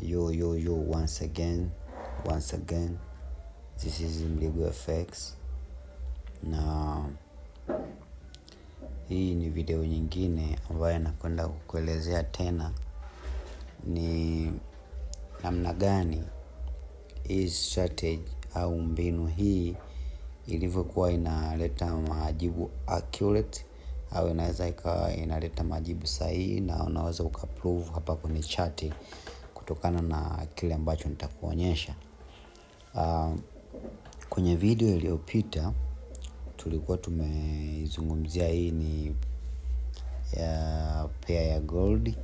Yo, once again, this is Mligo FX, na hii ni video nyingine ambayo nakwenda kukuelezea tena ni namna gani hii strategy au mbinu hii ilivyokuwa inaleta majibu accurate, au inaweza ikawa inaleta majibu sahihi, na unaweza ukaprove hapa kwenye chart kutokana na kile ambacho nitakuonyesha. Kwenye video iliyopita tulikuwa tumezungumzia hii ni pair ya gold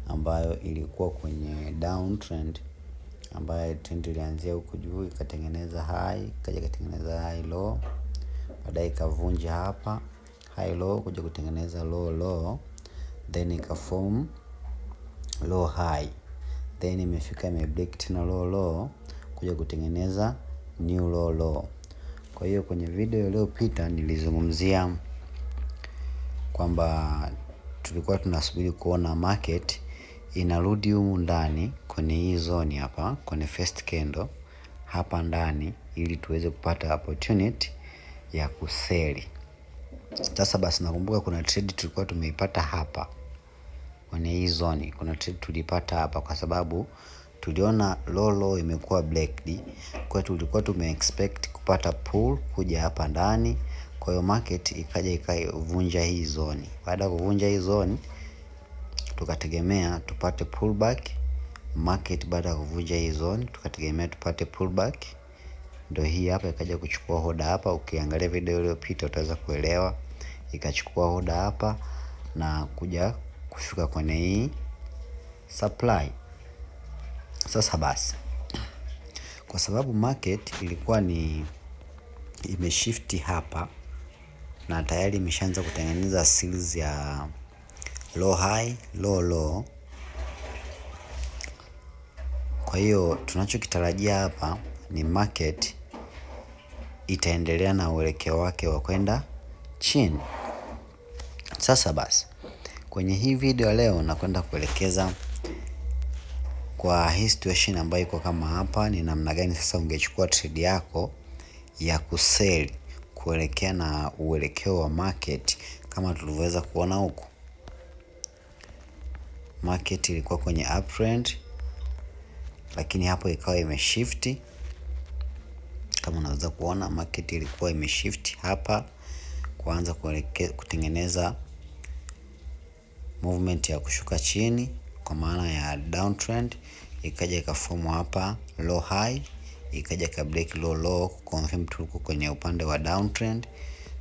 ambayo ilikuwa kwenye downtrend, ambayo trend ilianzia huko juu ikatengeneza high, ikaja ikatengeneza high low, baadaye ikavunja hapa high low kuja kutengeneza low, then ikaform low high, then imefika imebreak tena low kuja kutengeneza new low. Kwa hiyo kwenye video iliyopita nilizungumzia kwamba tulikuwa tunasubiri kuona market inarudi humu ndani kwenye hii zone hapa, kwenye first candle hapa ndani, ili tuweze kupata opportunity ya kuseli. Sasa basi, nakumbuka kuna trade tulikuwa tumeipata hapa kwenye hii zone. Kuna trade tulipata hapa kwa sababu tuliona low imekuwa blacked, kwa hiyo tulikuwa tumeexpect kupata pull kuja hapa ndani. Kwa hiyo market ikaja ikavunja hii zone. Baada ya kuvunja hii zone tukategemea tupate pullback. Market baada ya kuvunja hii zone tukategemea tupate pullback, ndio hii hapa ikaja kuchukua hoda hapa. Ukiangalia video iliyopita utaweza kuelewa, ikachukua hoda hapa na kuja kushuka kwenye hii supply. Sasa basi, kwa sababu market ilikuwa ni imeshift hapa na tayari imeshaanza kutengeneza series ya low high low, kwa hiyo tunachokitarajia hapa ni market itaendelea na uelekeo wake wa kwenda chini. Sasa basi, kwenye hii video leo nakwenda kuelekeza kwa hii situation ambayo iko kama hapa, ni namna gani sasa ungechukua trade yako ya kusell kuelekea na uelekeo wa market. Kama tulivyoweza kuona huko, market ilikuwa kwenye uptrend, lakini hapo ikawa imeshift. Kama unaweza kuona, market ilikuwa imeshift hapa kuanza kutengeneza movement ya kushuka chini, kwa maana ya downtrend. Ikaja ikaform hapa low high, ikaja ka break low confirm tuko kwenye upande wa downtrend,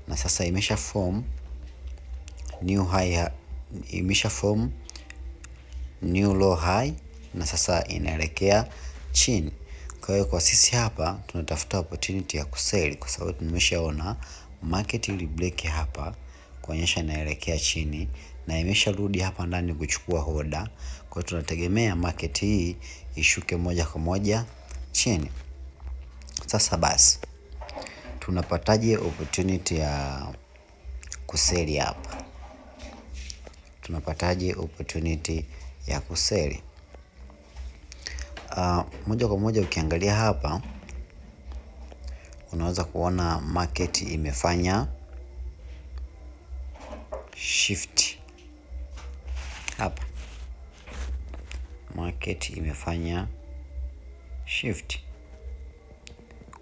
na sasa imesha form new high, imesha form new low high, na sasa inaelekea chini. Kwa hiyo kwa sisi hapa tunatafuta opportunity ya kusell, kwa sababu tumeshaona market ili break hapa kuonyesha inaelekea chini, na imesharudi hapa ndani kuchukua hoda. Kwa hiyo tunategemea market hii ishuke moja kwa moja chini. Sasa basi, tunapataje opportunity ya kuseli hapa? Moja kwa moja ukiangalia hapa unaweza kuona market imefanya shift hapa. Market imefanya shift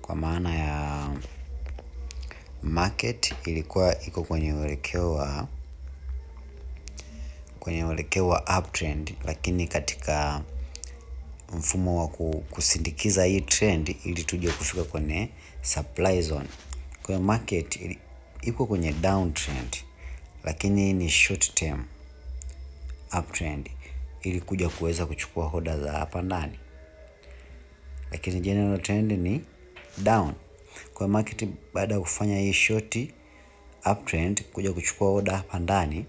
kwa maana ya market ilikuwa iko kwenye uelekeo wa uptrend, lakini katika mfumo wa kusindikiza hii trend ili tuje kufika kwenye supply zone. Kwa hiyo market iko kwenye downtrend, lakini ni short term uptrend ili kuja kuweza kuchukua hoda za hapa ndani, lakini general trend ni down. Kwa market baada ya kufanya hii short uptrend kuja kuchukua hoda hapa ndani,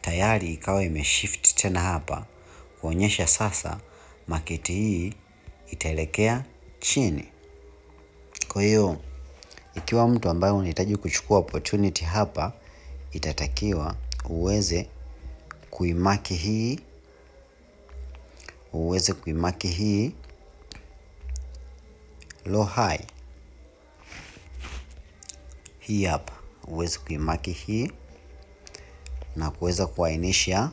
tayari ikawa imeshift tena hapa kuonyesha sasa market hii itaelekea chini. Kwa hiyo ikiwa mtu ambaye unahitaji kuchukua opportunity hapa, itatakiwa uweze kuimaki hii uweze kuimaki hii low high. Hii hapa uweze kuimaki hii na kuweza kuainisha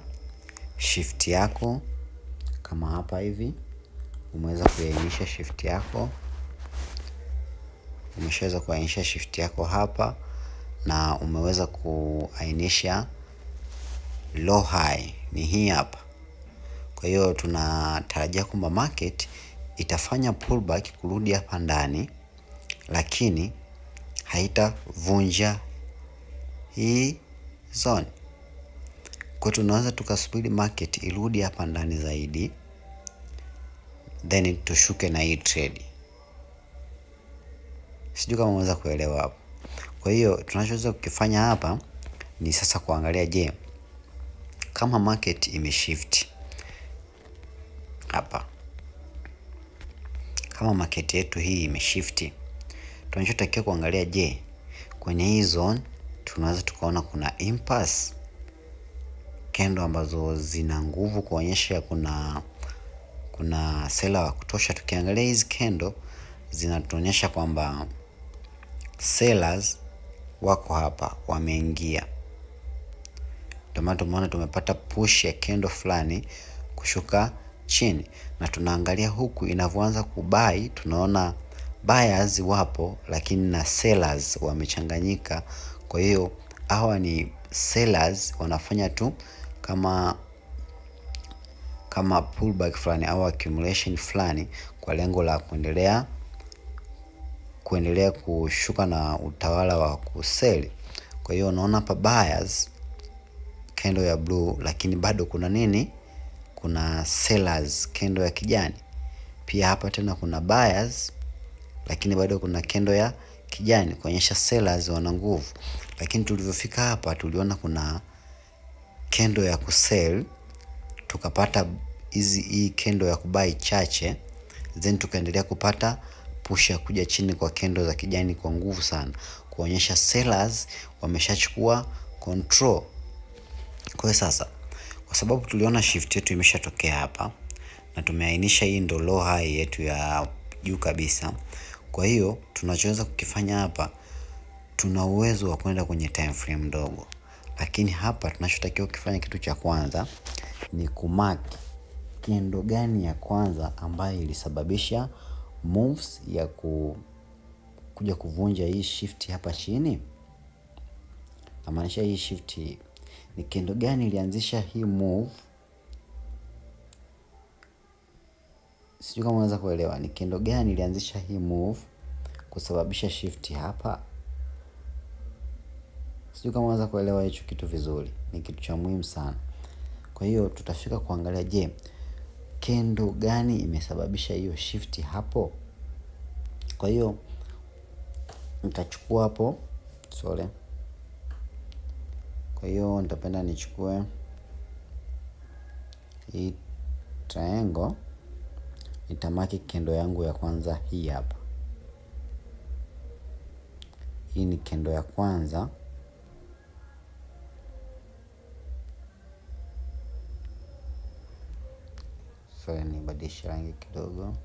shift yako kama hapa hivi. Umeweza kuainisha shift yako. Umeshaweza kuainisha shift yako hapa na umeweza kuainisha low high ni hii hapa. Kwa hiyo tunatarajia kwamba market itafanya pullback kurudi hapa ndani, lakini haitavunja hii zone. Kwa tunaweza tukasubiri market irudi hapa ndani zaidi, then tushuke na hii trade. Sijui kama unaweza kuelewa hapo. Kwa hiyo tunachoweza kukifanya hapa ni sasa kuangalia, je, kama market imeshift hapa, kama market yetu hii imeshift, tunachotakiwa kuangalia, je, kwenye hii zone tunaweza tukaona kuna impasse, candle ambazo zina nguvu kuonyesha kuna seller wa kutosha. Tukiangalia hizi candle zinatuonyesha kwamba sellers wako hapa, wameingia. Ndio maana tumeona tumepata push ya candle fulani kushuka chini, na tunaangalia huku inavyoanza kubai, tunaona buyers wapo lakini na sellers wamechanganyika. Kwa hiyo hawa ni sellers wanafanya tu kama pullback fulani au accumulation fulani kwa lengo la kuendelea kushuka na utawala wa kuseli. Kwa hiyo unaona hapa buyers candle ya blue, lakini bado kuna nini? Kuna sellers candle ya kijani. Pia hapa tena kuna buyers, lakini bado kuna candle ya kijani kuonyesha sellers wana nguvu. Lakini tulivyofika hapa tuliona kuna candle ya kusell, tukapata hii candle ya kubai chache, then tukaendelea kupata push ya kuja chini kwa candle za kijani kwa nguvu sana, kuonyesha sellers wameshachukua control. Kwa sasa, kwa sababu tuliona shift yetu imeshatokea hapa na tumeainisha hii ndo low high yetu ya juu kabisa. Kwa hiyo tunachoweza kukifanya hapa, tuna uwezo wa kwenda kwenye time frame ndogo, lakini hapa tunachotakiwa kufanya, kitu cha kwanza ni kumark candle gani ya kwanza ambayo ilisababisha moves ya kuja kuvunja hii shift hapa chini. Amaanisha hii shift ni candle gani ilianzisha hii move. Sijui kama unaweza kuelewa, ni candle gani ilianzisha hii move kusababisha shift hapa. Sijui kama unaweza kuelewa hicho kitu vizuri, ni kitu cha muhimu sana. Kwa hiyo tutafika kuangalia, je, candle gani imesababisha hiyo shift hapo. Kwa hiyo nitachukua hapo, kwa hiyo nitapenda nichukue hii triangle, nitamaki candle yangu ya kwanza hii hapa. Hii ni candle ya kwanza. Nibadilishe rangi kidogo.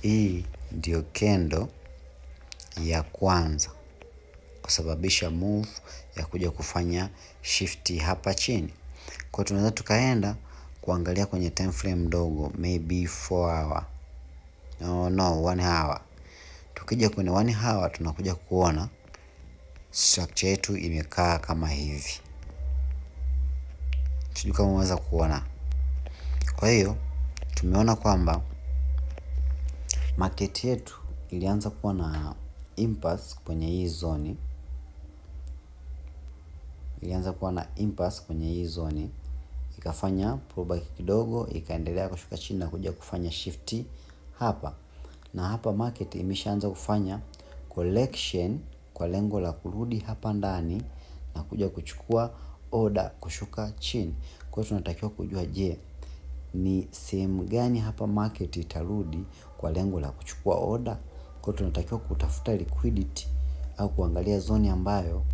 Hii ndio candle ya kwanza kusababisha move ya kuja kufanya shift hapa chini. Kwa tunaweza tukaenda kuangalia kwenye time frame ndogo, maybe 4 hour. No, 1 hour. Tukija kwenye 1 hour tunakuja kuona structure yetu imekaa kama hivi. Sijui kama unaweza kuona. Kwa hiyo tumeona kwamba market yetu ilianza kuwa na impasse kwenye hii zone. Ikafanya pullback kidogo, ikaendelea kushuka chini na kuja kufanya shift hapa. Na hapa market imeshaanza kufanya collection kwa lengo la kurudi hapa ndani na kuja kuchukua order kushuka chini. Kwa hiyo tunatakiwa kujua, je, ni sehemu gani hapa market itarudi kwa lengo la kuchukua order. Kwa hiyo tunatakiwa kutafuta liquidity au kuangalia zone ambayo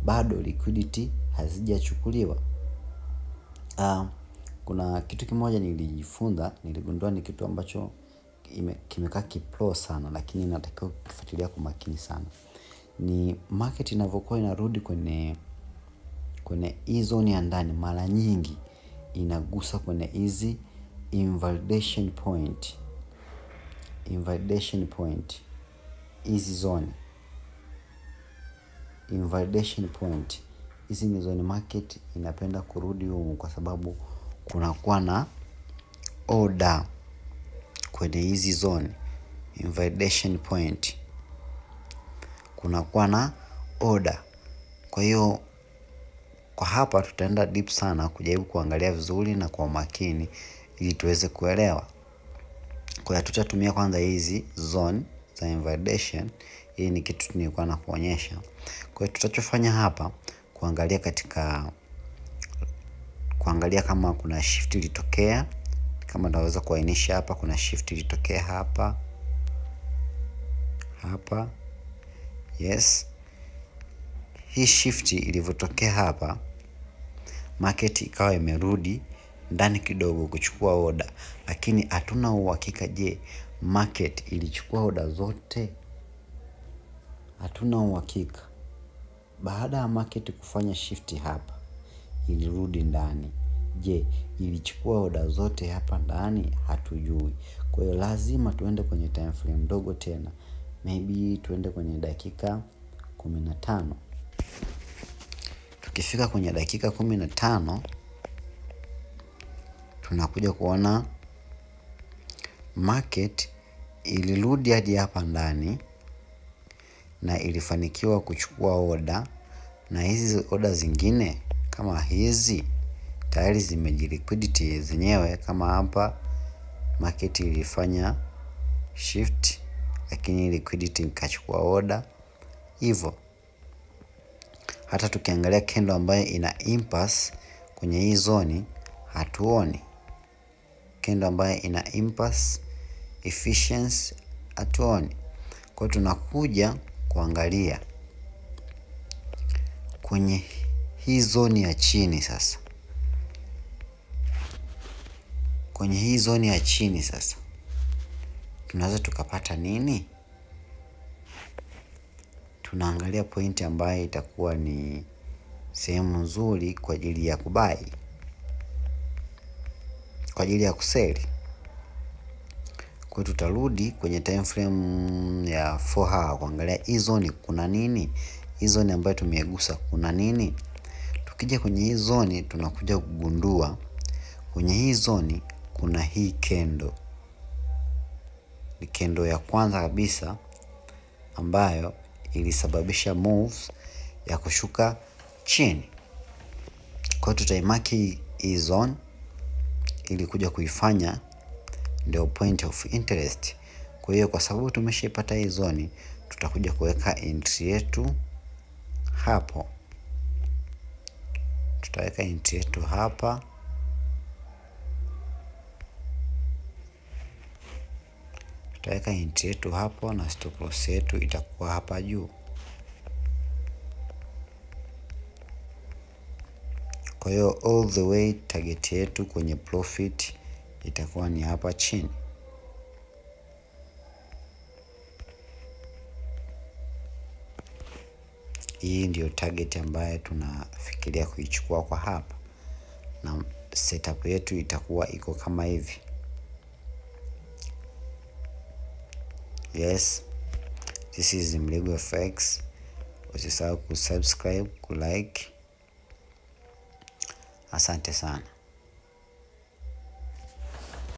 bado liquidity hazijachukuliwa. Kuna kitu kimoja nilijifunza, niligundua ni kitu ambacho kimekaa kipro sana, lakini natakiwa kufuatilia kwa makini sana. Ni market inavyokuwa inarudi kwenye hii zone ya ndani, mara nyingi inagusa kwenye hizi invalidation point, hizi zone invalidation point. Hizi ni zone market inapenda kurudi huko kwa sababu kunakuwa na order kwenye hizi zone invalidation point, kunakuwa na order. Kwa hiyo kwa hapa tutaenda deep sana kujaribu kuangalia vizuri na kwa makini ili tuweze kuelewa. Kwa hiyo tutatumia kwanza hizi zone za invalidation. Hii ni kitu nilikuwa nakuonyesha. Kwa hiyo tutachofanya hapa kuangalia kama kuna shift ilitokea, kama naweza kuainisha hapa kuna shift ilitokea hapa. Yes. Hii shift ilivyotokea hapa, market ikawa imerudi ndani kidogo kuchukua order, lakini hatuna uhakika je market ilichukua order zote. Hatuna uhakika. Baada ya market kufanya shift hapa, ilirudi ndani. Je, ilichukua order zote hapa ndani? Hatujui. Kwa hiyo lazima tuende kwenye time frame ndogo tena. Maybe tuende kwenye dakika 15. Tukifika kwenye dakika 15, tunakuja kuona market ilirudi hadi hapa ndani na ilifanikiwa kuchukua order, na hizi order zingine kama hizi tayari zimejiliquidity zenyewe. Kama hapa market ilifanya shift lakini liquidity ikachukua order hivyo. Hata tukiangalia candle ambayo ina impasse kwenye hii zone hatuoni. Candle ambayo ina impasse efficiency hatuoni. Kwa hiyo tunakuja kuangalia kwenye hii zone ya chini sasa. Kwenye hii zone ya chini sasa tunaweza tukapata nini? Tunaangalia point ambayo itakuwa ni sehemu nzuri kwa ajili ya kubai, kwa ajili ya kuseli. Kwa hiyo tutarudi kwenye time frame ya 4 hour kuangalia hii zone kuna nini, hii zone ambayo tumegusa kuna nini. Tukija kwenye hii zone tunakuja kugundua kwenye hii zone kuna hii candle. Ni candle ya kwanza kabisa ambayo ilisababisha moves ya kushuka chini. Kwa hiyo tutaimaki hii zone ili kuja kuifanya ndio point of interest. Kwa hiyo kwa sababu tumeshaipata hii zone, tutakuja kuweka entry yetu hapo. Tutaweka entry yetu hapa. Tutaweka entry yetu hapo na stop loss yetu itakuwa hapa juu. Kwa hiyo all the way target yetu kwenye profit itakuwa ni hapa chini. Hii ndio target ambayo tunafikiria kuichukua kwa hapa, na setup yetu itakuwa iko kama hivi. Yes, this is Mligo FX. Usisahau kusubscribe, kulike. Asante sana.